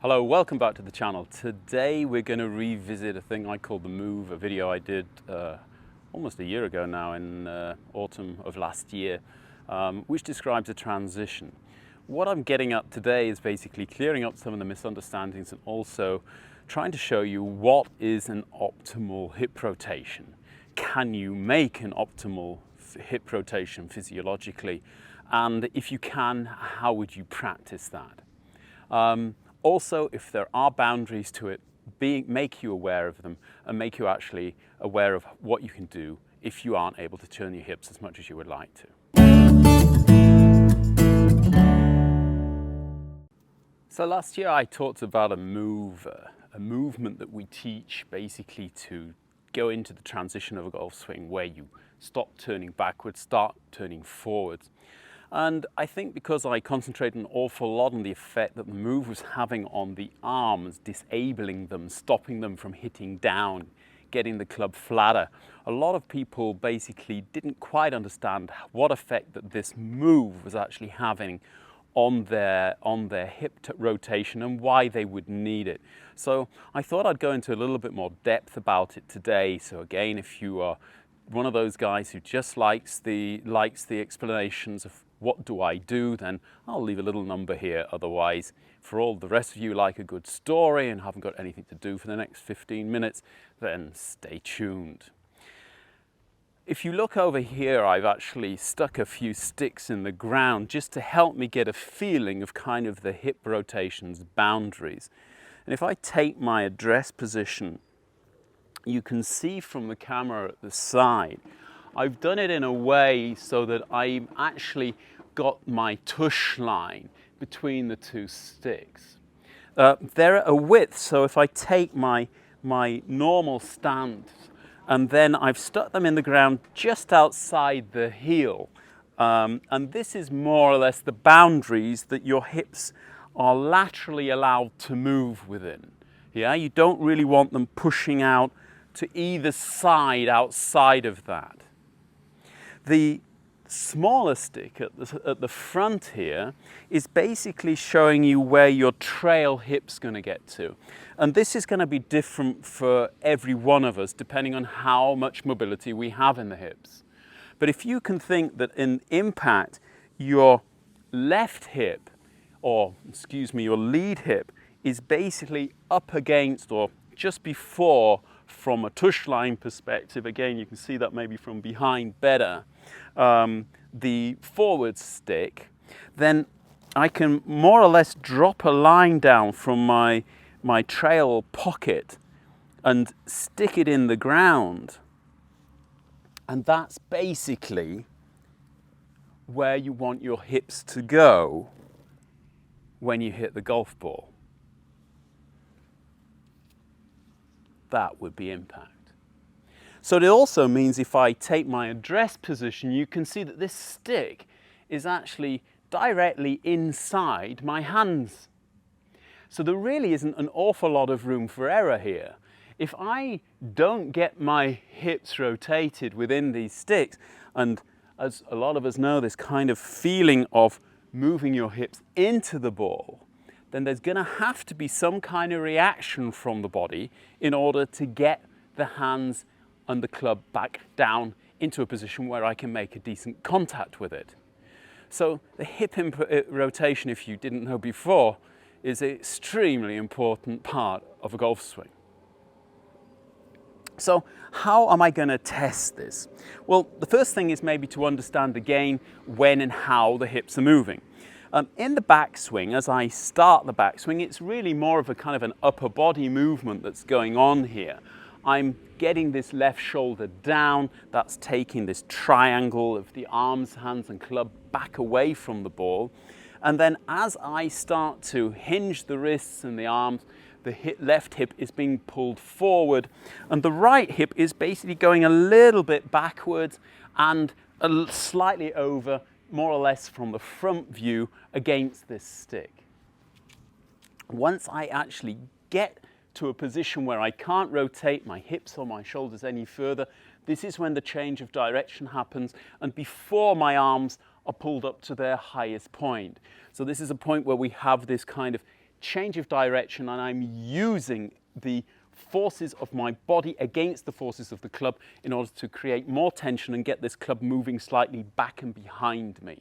Hello, welcome back to the channel. Today we're going to revisit a thing I call The Move, a video I did almost a year ago now in autumn of last year, which describes a transition. What I'm getting at today is basically clearing up some of the misunderstandings and also trying to show you what is an optimal hip rotation. Can you make an optimal hip rotation physiologically? And if you can, how would you practice that? Also, if there are boundaries to it, make you aware of them and make you actually aware of what you can do if you aren't able to turn your hips as much as you would like to. So last year I talked about a movement that we teach basically to go into the transition of a golf swing where you stop turning backwards, start turning forwards. And I think because I concentrated an awful lot on the effect that the move was having on the arms, disabling them, stopping them from hitting down, getting the club flatter, a lot of people basically didn't quite understand what effect that this move was actually having on their hip rotation and why they would need it. So I thought I'd go into a little bit more depth about it today. So again, if you are one of those guys who just likes the explanations of what do I do, then I'll leave a little number here. Otherwise, for all the rest of you like a good story and haven't got anything to do for the next 15 minutes, then stay tuned. If you look over here, I've actually stuck a few sticks in the ground just to help me get a feeling of kind of the hip rotation's boundaries. And if I take my address position, you can see from the camera at the side, I've done it in a way so that I've actually got my tush line between the two sticks. They're at a width, so if I take my normal stance and then I've stuck them in the ground just outside the heel, and this is more or less the boundaries that your hips are laterally allowed to move within. Yeah, you don't really want them pushing out to either side outside of that. The smaller stick at the front here is basically showing you where your trail hip's going to get to. And this is going to be different for every one of us depending on how much mobility we have in the hips. But if you can think that in impact, your left hip, or excuse me, your lead hip is basically up against or just before, from a tush line perspective, again you can see that maybe from behind better, the forward stick, then I can more or less drop a line down from my trail pocket and stick it in the ground. And that's basically where you want your hips to go when you hit the golf ball. That would be impact. So it also means if I take my address position, you can see that this stick is actually directly inside my hands. So there really isn't an awful lot of room for error here. If I don't get my hips rotated within these sticks, and as a lot of us know, this kind of feeling of moving your hips into the ball, then there's going to have to be some kind of reaction from the body in order to get the hands and the club back down into a position where I can make a decent contact with it. So the hip rotation, if you didn't know before, is an extremely important part of a golf swing. So how am I going to test this? Well, the first thing is maybe to understand again when and how the hips are moving. In the backswing, as I start the backswing, it's really more of a kind of an upper body movement that's going on here. I'm getting this left shoulder down, that's taking this triangle of the arms, hands and club back away from the ball. And then as I start to hinge the wrists and the arms, the left hip is being pulled forward and the right hip is basically going a little bit backwards and slightly over, more or less from the front view against this stick. Once I actually get to a position where I can't rotate my hips or my shoulders any further, this is when the change of direction happens and before my arms are pulled up to their highest point. So this is a point where we have this kind of change of direction and I'm using the forces of my body against the forces of the club in order to create more tension and get this club moving slightly back and behind me.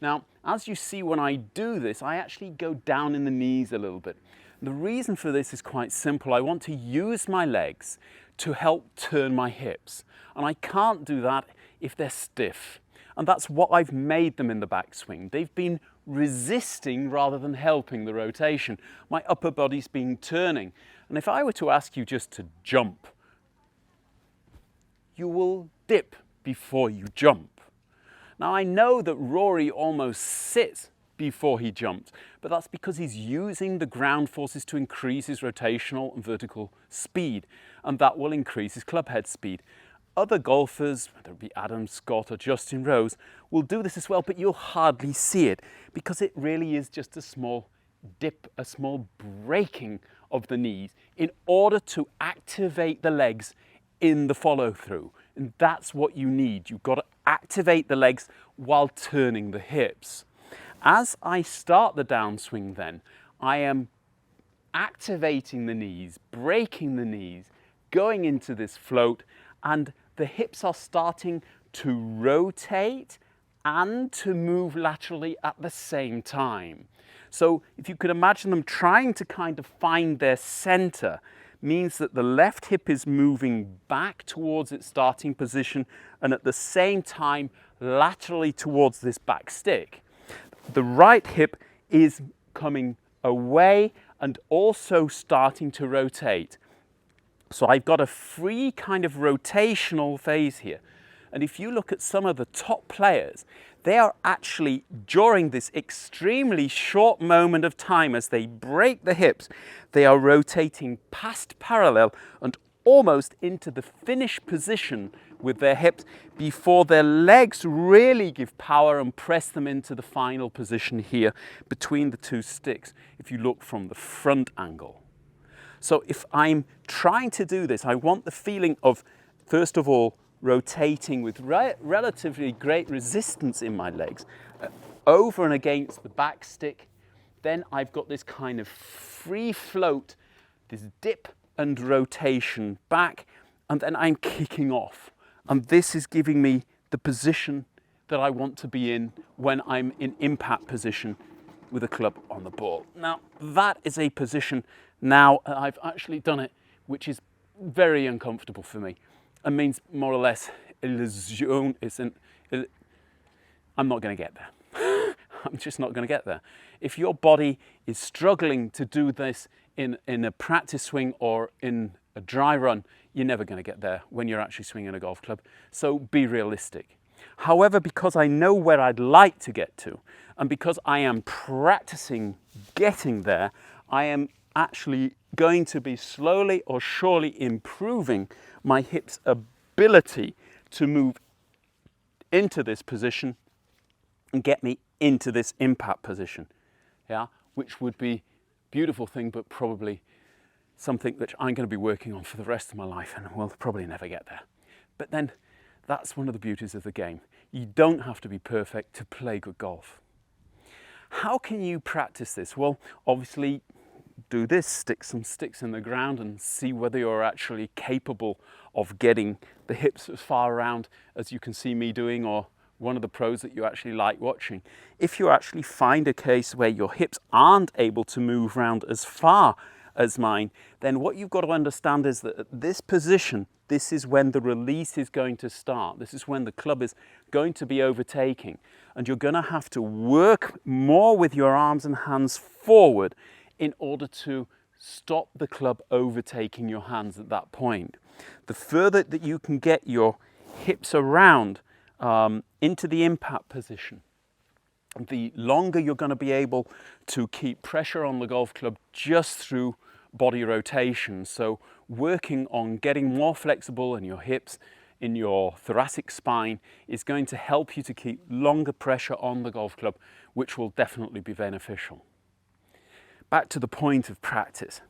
Now, as you see, when I do this, I actually go down in the knees a little bit. The reason for this is quite simple. I want to use my legs to help turn my hips, and I can't do that if they're stiff. And that's what I've made them in the backswing. They've been resisting rather than helping the rotation. My upper body's been turning. And if I were to ask you just to jump, you will dip before you jump. Now, I know that Rory almost sits before he jumped, but that's because he's using the ground forces to increase his rotational and vertical speed, and that will increase his club head speed. Other golfers, whether it be Adam Scott or Justin Rose, will do this as well, but you'll hardly see it because it really is just a small dip, a small breaking of the knees in order to activate the legs in the follow-through. And that's what you need. You've got to activate the legs while turning the hips. As I start the downswing then, I am activating the knees, breaking the knees, going into this float, and the hips are starting to rotate and to move laterally at the same time. So if you could imagine them trying to kind of find their center, means that the left hip is moving back towards its starting position and at the same time laterally towards this back stick. The right hip is coming away and also starting to rotate. So I've got a free kind of rotational phase here. And if you look at some of the top players, they are actually, during this extremely short moment of time as they break the hips, they are rotating past parallel and almost into the finish position with their hips before their legs really give power and press them into the final position here between the two sticks, if you look from the front angle. So if I'm trying to do this, I want the feeling of, first of all, rotating with relatively great resistance in my legs over and against the back stick. Then I've got this kind of free float, this dip and rotation back, and then I'm kicking off. And this is giving me the position that I want to be in when I'm in impact position with a club on the ball. Now, that is a position now I've actually done it, which is very uncomfortable for me. It means more or less illusion isn't. I'm not going to get there. I'm just not going to get there. If your body is struggling to do this in a practice swing or in a dry run, you're never going to get there when you're actually swinging a golf club. So be realistic. However, because I know where I'd like to get to, and because I am practicing getting there, I am actually going to be slowly or surely improving my hips' ability to move into this position and get me into this impact position, yeah, which would be a beautiful thing, but probably something that I'm going to be working on for the rest of my life, and we'll probably never get there. But then that's one of the beauties of the game. You don't have to be perfect to play good golf. How can you practice this? Well, obviously, do this, stick some sticks in the ground and see whether you're actually capable of getting the hips as far around as you can see me doing, or one of the pros that you actually like watching. If you actually find a case where your hips aren't able to move around as far as mine, then what you've got to understand is that at this position, this is when the release is going to start. This is when the club is going to be overtaking, and you're going to have to work more with your arms and hands forward in order to stop the club overtaking your hands at that point. The further that you can get your hips around into the impact position, the longer you're going to be able to keep pressure on the golf club just through body rotation. So working on getting more flexible in your hips, in your thoracic spine, is going to help you to keep longer pressure on the golf club, which will definitely be beneficial. Back to the point of practice.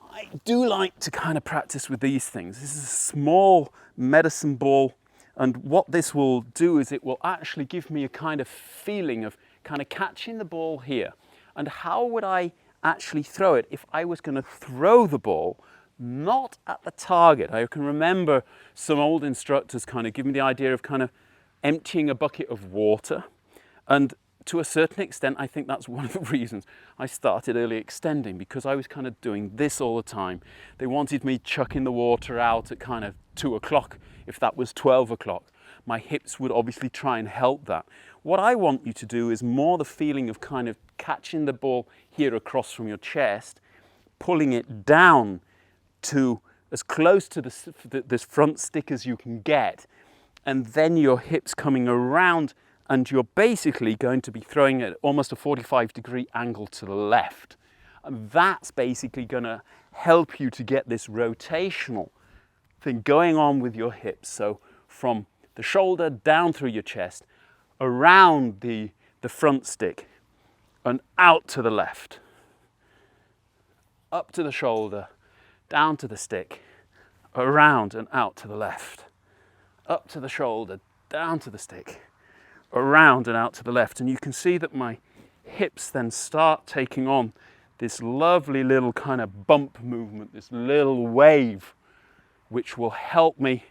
I do like to kind of practice with these things. This is a small medicine ball, and what this will do is it will actually give me a kind of feeling of kind of catching the ball here And how would I actually throw it if I was going to throw the ball not at the target? I can remember some old instructors kind of give me the idea of kind of emptying a bucket of water, and to a certain extent I think that's one of the reasons I started early extending, because I was kind of doing this all the time. They wanted me chucking the water out at kind of 2 o'clock. If that was 12 o'clock, my hips would obviously try and help that. What I want you to do is more the feeling of kind of catching the ball here across from your chest, pulling it down to as close to this front stick as you can get, and then your hips coming around, and you're basically going to be throwing at almost a 45-degree angle to the left. And that's basically going to help you to get this rotational thing going on with your hips. So from the shoulder down through your chest, around the front stick, and out to the left. Up to the shoulder, down to the stick, around and out to the left. Up to the shoulder, down to the stick, around and out to the left. And you can see that my hips then start taking on this lovely little kind of bump movement, this little wave, which will help me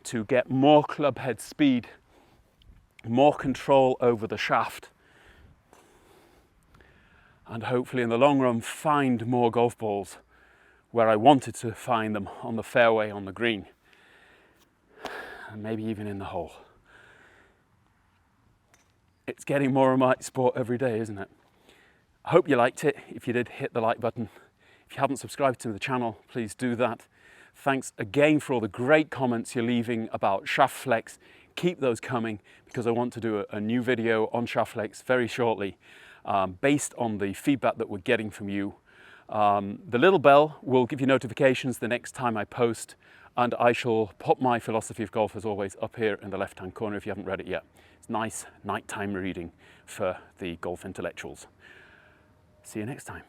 to get more club head speed, more control over the shaft, and hopefully in the long run find more golf balls where I wanted to find them, on the fairway, on the green, and maybe even in the hole. It's getting more of my sport every day, isn't it? I hope you liked it. If you did, hit the like button. If you haven't subscribed to the channel, please do that. Thanks again for all the great comments you're leaving about shaft flex. Keep those coming, because I want to do a new video on shaft flex very shortly, based on the feedback that we're getting from you. The little bell will give you notifications the next time I post, and I shall pop my philosophy of golf, as always, up here in the left-hand corner if you haven't read it yet. It's nice nighttime reading for the golf intellectuals. See you next time.